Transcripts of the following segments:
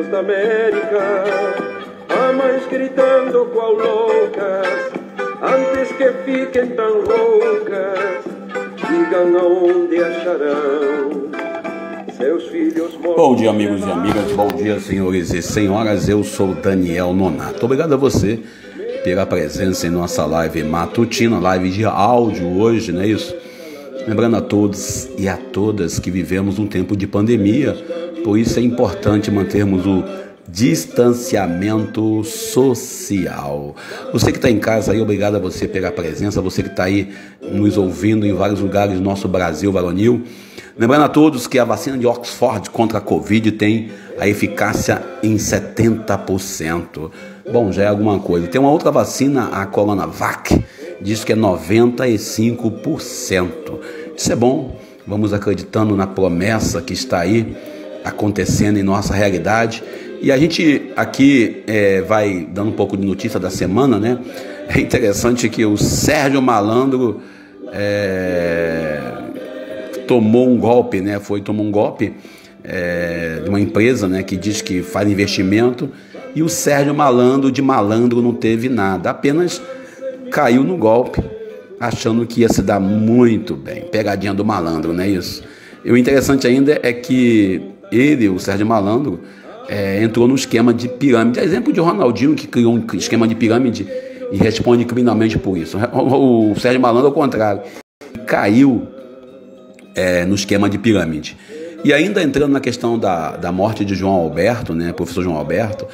céus da América, há mães gritando qual loucas, antes que fiquem tão roucas, digam aonde acharão seus filhos mortos. Bom dia, amigos e amigas, bom dia, senhores e senhoras, eu sou Daniel Nonato. Obrigado a você pela presença em nossa live matutina, live de áudio hoje, não é isso? Lembrando a todos e a todas que vivemos um tempo de pandemia, por isso é importante mantermos o distanciamento social. Você que está em casa aí, obrigado a você pela presença, você que está aí nos ouvindo em vários lugares do nosso Brasil varonil. Lembrando a todos que a vacina de Oxford contra a Covid tem a eficácia em 70%. Bom, já é alguma coisa. Tem uma outra vacina, a Coronavac, diz que é 95%. Isso é bom, vamos acreditando na promessa que está aí acontecendo em nossa realidade. E a gente aqui vai dando um pouco de notícia da semana, né? É interessante que o Sérgio Malandro tomou um golpe, né? Tomou um golpe de uma empresa, né, que diz que faz investimento, e o Sérgio Malandro de malandro não teve nada, apenas caiu no golpe, achando que ia se dar muito bem. Pegadinha do malandro, não é isso? E o interessante ainda é que ele, o Sérgio Malandro, entrou no esquema de pirâmide. É exemplo de Ronaldinho, que criou um esquema de pirâmide e responde criminalmente por isso. O Sérgio Malandro, ao contrário, caiu no esquema de pirâmide. E ainda entrando na questão da morte de João Alberto, né, professor João Alberto,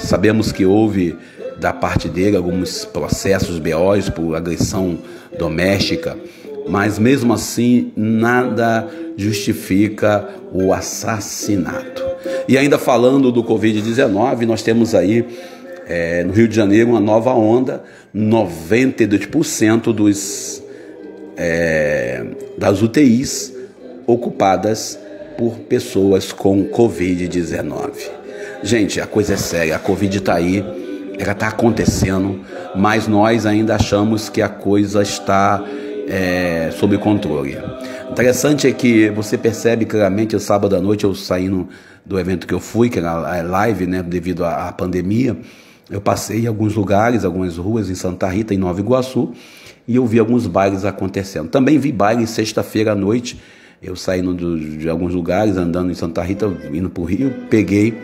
sabemos que houve da parte dele alguns processos BOs por agressão doméstica, mas mesmo assim nada justifica o assassinato. E ainda falando do Covid-19, nós temos aí no Rio de Janeiro uma nova onda, 92% das UTIs ocupadas por pessoas com Covid-19. Gente, a coisa é séria, a Covid está aí, ela está acontecendo, mas nós ainda achamos que a coisa está sob controle. Interessante é que você percebe claramente, sábado à noite, eu saindo do evento que eu fui, que era a live, né, devido à pandemia, eu passei em alguns lugares, algumas ruas em Santa Rita, em Nova Iguaçu, e eu vi alguns bailes acontecendo. Também vi bailes sexta-feira à noite, eu saindo de alguns lugares, andando em Santa Rita, indo para o Rio, peguei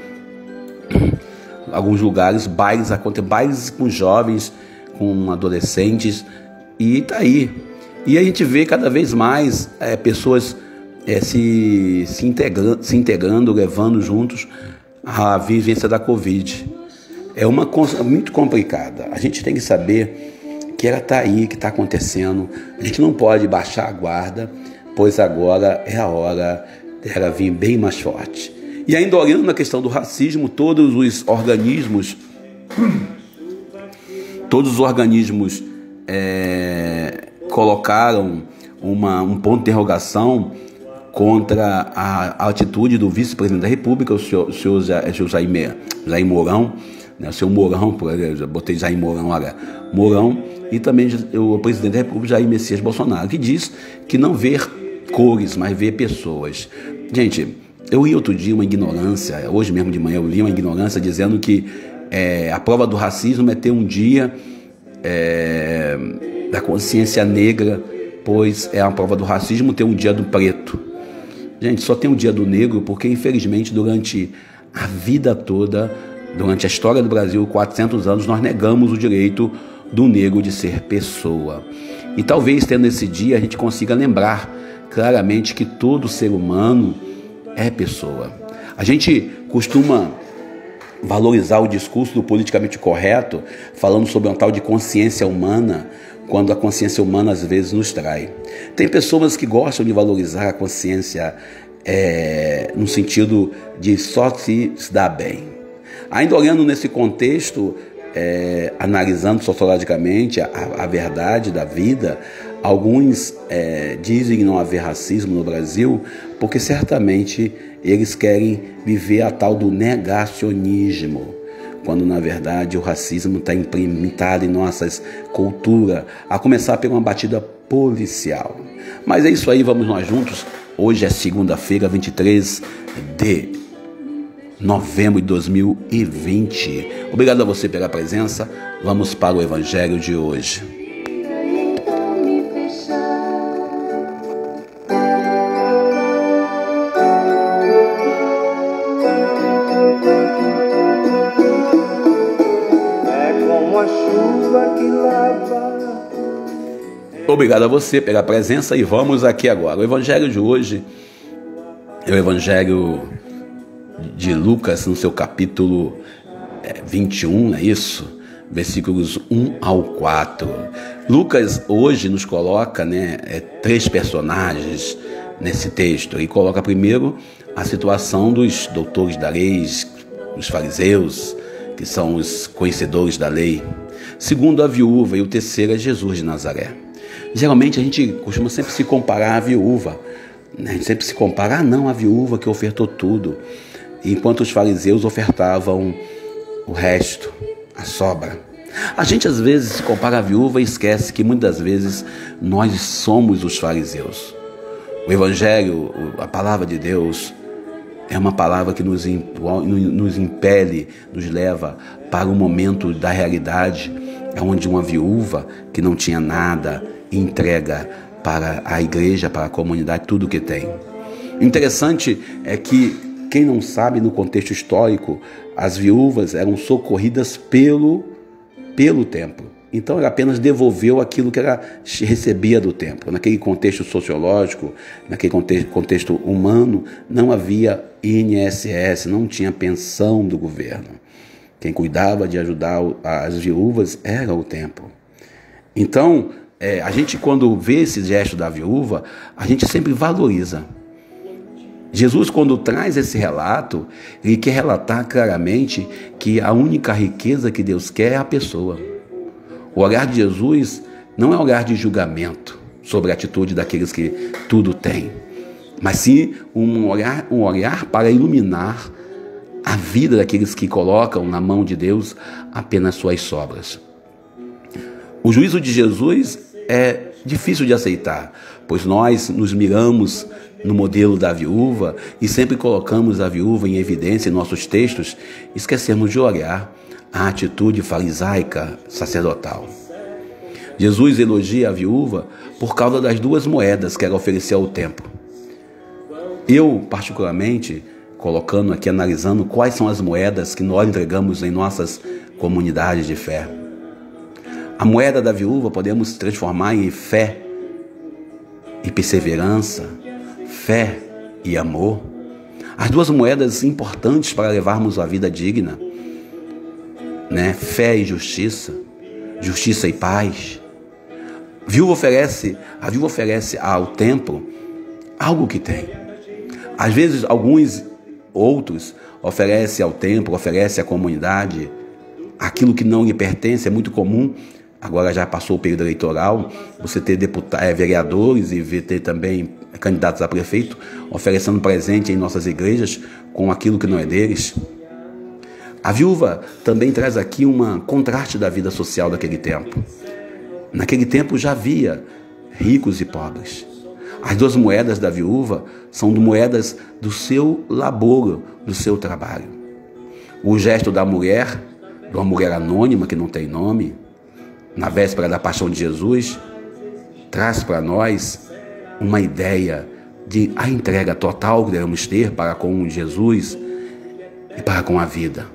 alguns lugares, bailes acontecendo, bailes com jovens, com adolescentes, e tá aí. E a gente vê cada vez mais pessoas se integrando, levando juntos a vivência da Covid. É uma coisa muito complicada. A gente tem que saber que ela está aí, que está acontecendo. A gente não pode baixar a guarda, pois agora é a hora dela vir bem mais forte. E ainda olhando na questão do racismo, todos os organismos colocaram um ponto de interrogação contra a atitude do vice-presidente da República, o senhor Jair Mourão, né, o senhor Mourão, eu botei Jair Mourão, olha, Mourão, e também o presidente da República, Jair Messias Bolsonaro, que diz que não vê cores, mas vê pessoas. Gente, eu li outro dia uma ignorância, hoje mesmo de manhã eu li uma ignorância dizendo que a prova do racismo é ter um dia da consciência negra, pois é a prova do racismo ter um dia do preto. Gente, só tem um dia do negro porque, infelizmente, durante a vida toda, durante a história do Brasil, 400 anos, nós negamos o direito do negro de ser pessoa. E talvez, tendo esse dia, a gente consiga lembrar claramente que todo ser humano é pessoa. A gente costuma valorizar o discurso do politicamente correto, falando sobre uma tal de consciência humana, quando a consciência humana às vezes nos trai. Tem pessoas que gostam de valorizar a consciência no sentido de só se dar bem. Ainda olhando nesse contexto, analisando sociologicamente a verdade da vida, alguns dizem que não haver racismo no Brasil porque certamente eles querem viver a tal do negacionismo, quando na verdade o racismo está implementado em nossas culturas, a começar por uma batida policial. Mas é isso aí, vamos nós juntos. Hoje é segunda-feira, 23 de novembro de 2020. Obrigado a você pela presença. Vamos para o Evangelho de hoje. Obrigado a você pela presença e vamos aqui agora. O Evangelho de hoje é o Evangelho de Lucas, no seu capítulo 21, é isso? Versículos 1 ao 4. Lucas hoje nos coloca, três personagens nesse texto. Ele coloca primeiro a situação dos doutores da lei, os fariseus, que são os conhecedores da lei. Segundo, a viúva, e o terceiro é Jesus de Nazaré. Geralmente a gente costuma sempre se comparar à viúva, né? A gente sempre se compara, a viúva que ofertou tudo, enquanto os fariseus ofertavam o resto, a sobra. A gente às vezes se compara à viúva e esquece que muitas vezes nós somos os fariseus. O Evangelho, a palavra de Deus, é uma palavra que nos impele, nos leva para o momento da realidade, onde uma viúva que não tinha nada entrega para a igreja, para a comunidade, tudo o que tem. Interessante é que, quem não sabe, no contexto histórico, as viúvas eram socorridas pelo templo. Então ela apenas devolveu aquilo que ela recebia do templo. Naquele contexto sociológico, naquele contexto humano, não havia INSS, não tinha pensão do governo. Quem cuidava de ajudar as viúvas era o templo. Então, a gente, quando vê esse gesto da viúva, a gente sempre valoriza. Jesus, quando traz esse relato, ele quer relatar claramente que a única riqueza que Deus quer é a pessoa. O olhar de Jesus não é um olhar de julgamento sobre a atitude daqueles que tudo têm, mas sim um olhar para iluminar a vida daqueles que colocam na mão de Deus apenas suas sobras. O juízo de Jesus é difícil de aceitar, pois nós nos miramos no modelo da viúva e sempre colocamos a viúva em evidência em nossos textos, esquecemos de olhar a atitude farisaica sacerdotal. Jesus elogia a viúva por causa das 2 moedas que ela ofereceu ao templo. Eu, particularmente, colocando aqui, analisando quais são as moedas que nós entregamos em nossas comunidades de fé. A moeda da viúva podemos transformar em fé e perseverança, fé e amor. As 2 moedas importantes para levarmos a vida digna, fé e justiça, justiça e paz. A viúva oferece ao templo algo que tem. Às vezes, alguns outros oferecem ao templo, oferecem à comunidade aquilo que não lhe pertence. É muito comum, agora já passou o período eleitoral, você ter vereadores e ter também candidatos a prefeito oferecendo presente em nossas igrejas com aquilo que não é deles. A viúva também traz aqui um contraste da vida social daquele tempo. Naquele tempo já havia ricos e pobres. As 2 moedas da viúva são moedas do seu labor, do seu trabalho. O gesto da mulher, de uma mulher anônima que não tem nome, na véspera da paixão de Jesus, traz para nós uma ideia de a entrega total que devemos ter para com Jesus e para com a vida.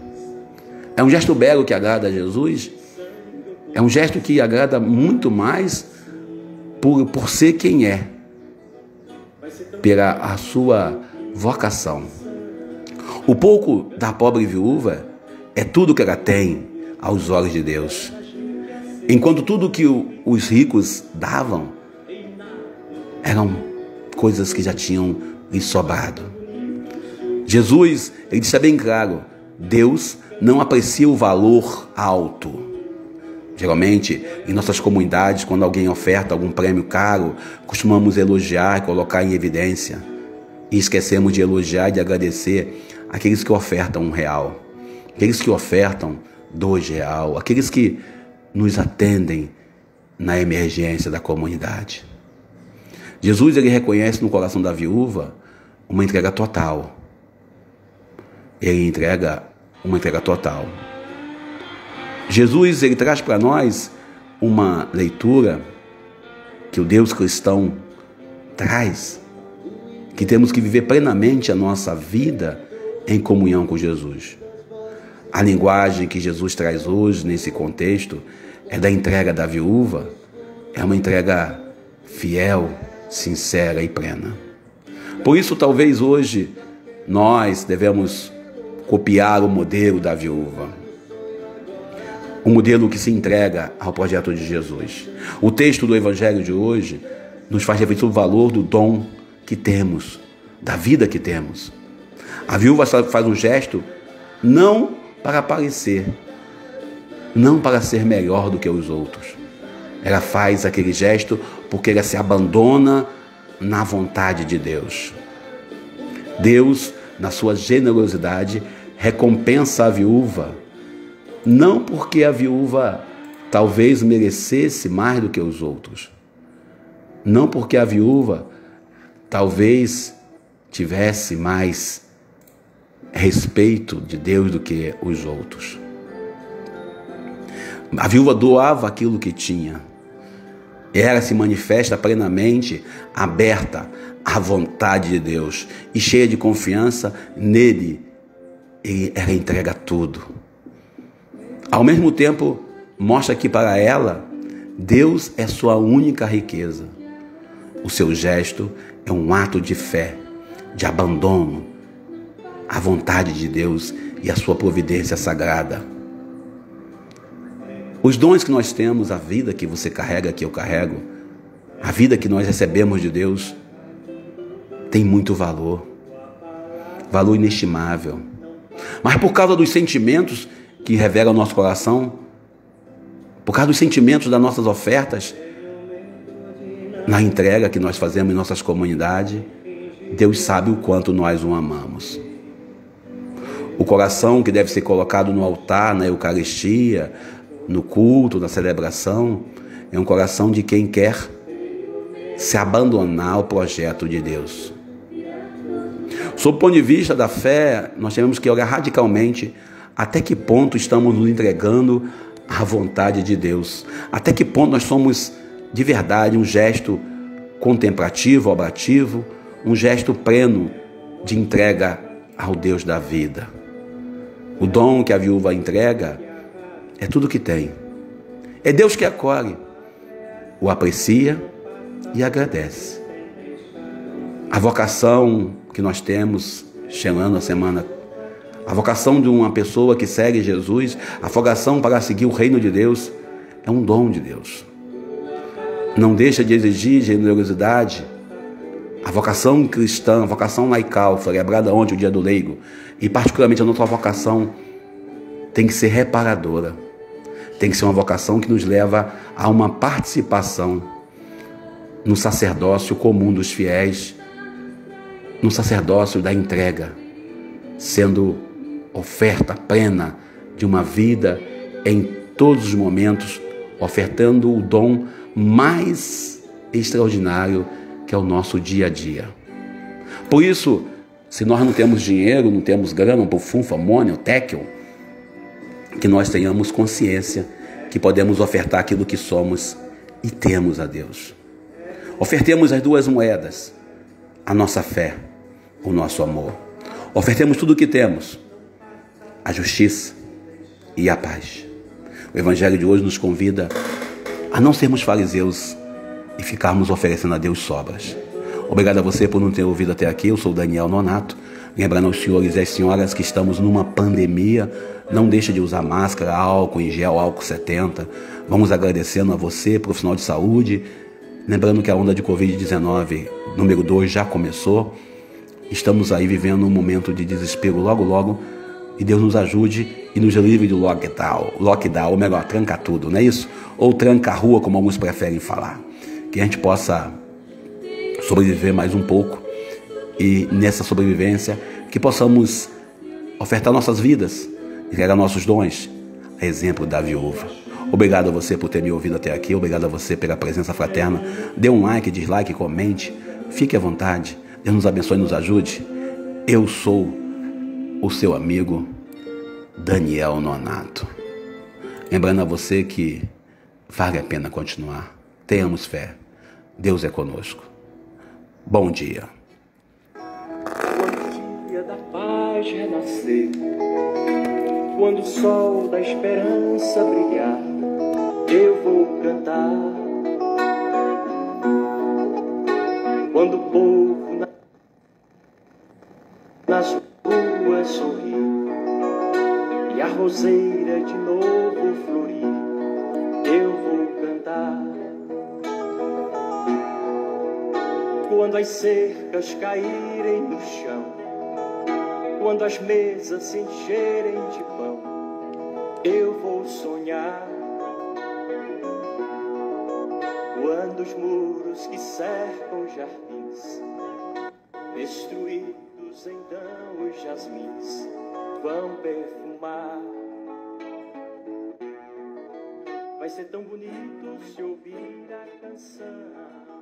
É um gesto belo que agrada a Jesus, é um gesto que agrada muito mais por ser quem é, pela a sua vocação. O pouco da pobre viúva é tudo que ela tem aos olhos de Deus. Enquanto tudo que os ricos davam eram coisas que já tinham lhe sobrado. Jesus, ele deixa bem claro, Deus não aprecia o valor alto. Geralmente, em nossas comunidades, quando alguém oferta algum prêmio caro, costumamos elogiar e colocar em evidência. E esquecemos de elogiar e de agradecer aqueles que ofertam R$1, aqueles que ofertam R$2, aqueles que nos atendem na emergência da comunidade. Jesus, ele reconhece no coração da viúva uma entrega total. ele entrega uma entrega total. Jesus, ele traz para nós uma leitura que o Deus cristão traz, que temos que viver plenamente a nossa vida em comunhão com Jesus. A linguagem que Jesus traz hoje nesse contexto é da entrega da viúva, é uma entrega fiel, sincera e plena. Por isso, talvez hoje nós devemos copiar o modelo da viúva, o modelo que se entrega ao projeto de Jesus. O texto do Evangelho de hoje nos faz refletir o valor do dom que temos, da vida que temos. A viúva faz um gesto não para aparecer, não para ser melhor do que os outros. Ela faz aquele gesto porque ela se abandona na vontade de Deus. Deus, na sua generosidade, recompensa a viúva, não porque a viúva talvez merecesse mais do que os outros, não porque a viúva talvez tivesse mais respeito de Deus do que os outros. A viúva doava aquilo que tinha. Ela se manifesta plenamente aberta à vontade de Deus e cheia de confiança nele. Ela entrega tudo. Ao mesmo tempo, mostra que para ela, Deus é sua única riqueza. O seu gesto é um ato de fé, de abandono à vontade de Deus e à sua providência sagrada. Os dons que nós temos, a vida que você carrega, que eu carrego, a vida que nós recebemos de Deus, tem muito valor, valor inestimável. Mas por causa dos sentimentos que revelam o nosso coração, por causa dos sentimentos das nossas ofertas, na entrega que nós fazemos em nossas comunidades, Deus sabe o quanto nós o amamos. O coração que deve ser colocado no altar, na Eucaristia, no culto, na celebração, é um coração de quem quer se abandonar ao projeto de Deus. Sob o ponto de vista da fé, nós temos que olhar radicalmente até que ponto estamos nos entregando à vontade de Deus. Até que ponto nós somos de verdade um gesto contemplativo, obrativo, um gesto pleno de entrega ao Deus da vida. O dom que a viúva entrega é tudo que tem. É Deus que acolhe, o aprecia e agradece. A vocação que nós temos, chegando a semana, a vocação de uma pessoa que segue Jesus, a vocação para seguir o reino de Deus, é um dom de Deus. Não deixa de exigir generosidade. A vocação cristã, a vocação laical, celebrada ontem, o dia do leigo, e particularmente a nossa vocação, tem que ser reparadora. Tem que ser uma vocação que nos leva a uma participação no sacerdócio comum dos fiéis, no sacerdócio da entrega, sendo oferta plena de uma vida em todos os momentos, ofertando o dom mais extraordinário que é o nosso dia a dia. Por isso, se nós não temos dinheiro, não temos grana, um bufunfa, mônio, téquio, que nós tenhamos consciência que podemos ofertar aquilo que somos e temos a Deus. Ofertemos as duas moedas, a nossa fé, o nosso amor. Ofertemos tudo o que temos, a justiça e a paz. O Evangelho de hoje nos convida a não sermos fariseus e ficarmos oferecendo a Deus sobras. Obrigado a você por não ter ouvido até aqui. Eu sou Daniel Nonato. Lembrando aos senhores e às senhoras que estamos numa pandemia, não deixe de usar máscara, álcool em gel, álcool 70. Vamos agradecendo a você, profissional de saúde. Lembrando que a onda de Covid-19 número 2 já começou. Estamos aí vivendo um momento de desespero logo, logo. E Deus nos ajude e nos livre do lockdown, ou melhor, tranca tudo, não é isso? Ou tranca a rua, como alguns preferem falar. Que a gente possa sobreviver mais um pouco e nessa sobrevivência que possamos ofertar nossas vidas, entregar nossos dons, a exemplo da viúva. Obrigado a você por ter me ouvido até aqui, obrigado a você pela presença fraterna. Dê um like, dislike, comente, fique à vontade. Deus nos abençoe e nos ajude. Eu sou o seu amigo Daniel Nonato. Lembrando a você que vale a pena continuar. Tenhamos fé. Deus é conosco. Bom dia. Quando o dia da paz renascer, quando o sol da esperança brilhar, eu vou cantar. Quando o povo nas ruas sorrir e a roseira de novo florir, eu vou cantar. Quando as cercas caírem no chão, quando as mesas se encherem de pão, eu vou sonhar. Quando os muros que cercam os jardins, destruídos então os jasmins, vão perfumar. Vai ser tão bonito se ouvir a canção